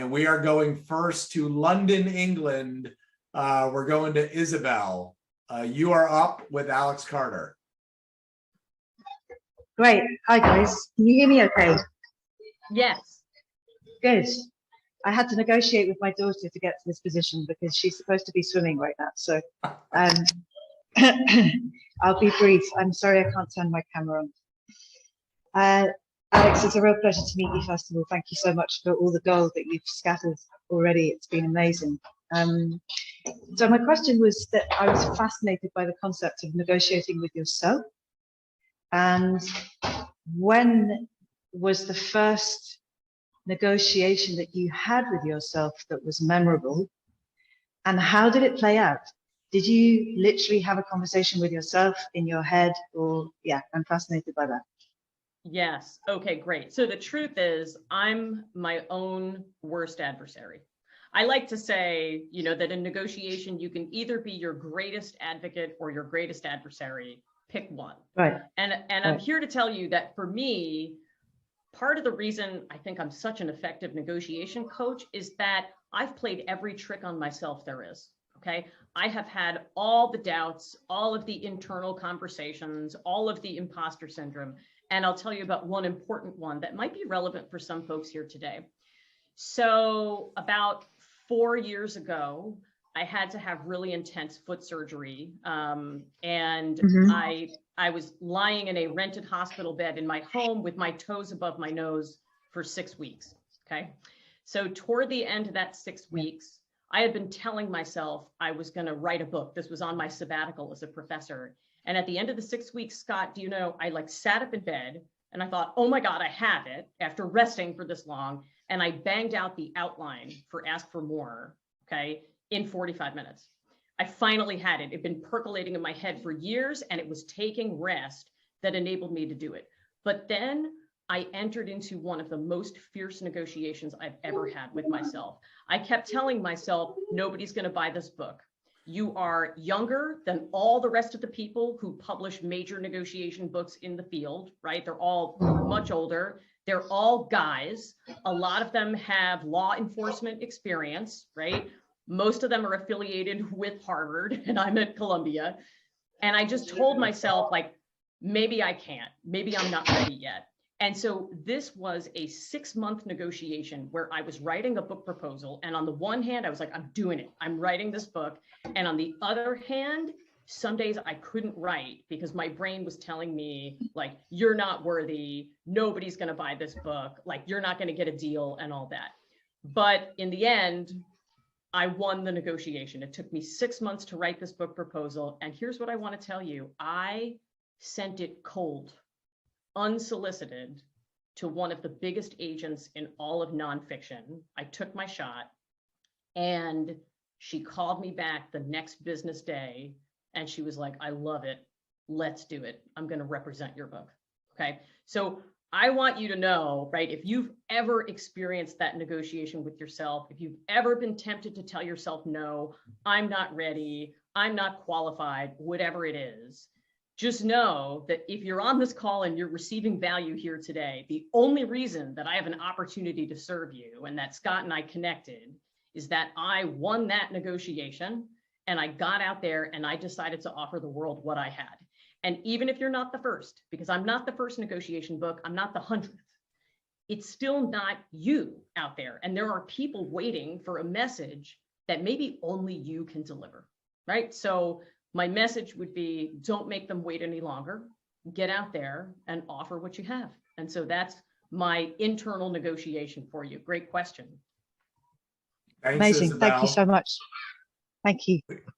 And we are going first to London, England. We're going to Isabel. You are up with Alex Carter. Great. Hi, guys. Can you hear me okay? Yes. Good. I had to negotiate with my daughter to get to this position because she's supposed to be swimming right now. So I'll be brief. I'm sorry I can't turn my camera on. Alex, it's a real pleasure to meet you, first of all. Thank you so much for all the gold that you've scattered already. It's been amazing. So my question was that I was fascinated by the concept of negotiating with yourself. And when was the first negotiation that you had with yourself that was memorable? And how did it play out? Did you literally have a conversation with yourself in your head? Or, yeah, I'm fascinated by that. Yes. Okay, great. So the truth is, I'm my own worst adversary. I like to say, you know, that in negotiation, you can either be your greatest advocate or your greatest adversary. Pick one. Right. And I'm here to tell you that for me, part of the reason I think I'm such an effective negotiation coach is that I've played every trick on myself there is. Okay. I have had all the doubts, all of the internal conversations, all of the imposter syndrome. And I'll tell you about one important one that might be relevant for some folks here today. So about 4 years ago, I had to have really intense foot surgery. I was lying in a rented hospital bed in my home with my toes above my nose for 6 weeks. Okay. So toward the end of that 6 weeks, I had been telling myself I was going to write a book. This was on my sabbatical as a professor. And at the end of the 6 weeks, Scott, do you know, I like sat up in bed and I thought, oh my God, I have it after resting for this long. And I banged out the outline for Ask for More, okay, in 45 minutes. I finally had it. It'd been percolating in my head for years and it was taking rest that enabled me to do it. But then I entered into one of the most fierce negotiations I've ever had with myself. I kept telling myself, nobody's going to buy this book. You are younger than all the rest of the people who publish major negotiation books in the field, right? They're all much older. They're all guys. A lot of them have law enforcement experience, right? Most of them are affiliated with Harvard and I'm at Columbia. And I just told myself, like, maybe I can't, maybe I'm not ready yet. And so this was a 6-month negotiation where I was writing a book proposal. And on the one hand, I was like, I'm doing it. I'm writing this book. And on the other hand, some days I couldn't write because my brain was telling me, like, you're not worthy. Nobody's going to buy this book. Like, you're not going to get a deal and all that. But in the end, I won the negotiation. It took me 6 months to write this book proposal. And here's what I want to tell you. I sent it cold, unsolicited, to one of the biggest agents in all of nonfiction. I took my shot and she called me back the next business day and she was like, I love it. Let's do it. I'm going to represent your book. Okay. So I want you to know, right, if you've ever experienced that negotiation with yourself, if you've ever been tempted to tell yourself, no, I'm not ready, I'm not qualified, whatever it is, just know that if you're on this call and you're receiving value here today, the only reason that I have an opportunity to serve you and that Scott and I connected is that I won that negotiation and I got out there and I decided to offer the world what I had. And even if you're not the first, because I'm not the first negotiation book, I'm not the 100th, it's still not you out there. And there are people waiting for a message that maybe only you can deliver, right? So my message would be, don't make them wait any longer. Get out there and offer what you have. And so that's my internal negotiation for you. Great question. Thanks, Amazing. Isabel. Thank you so much. Thank you.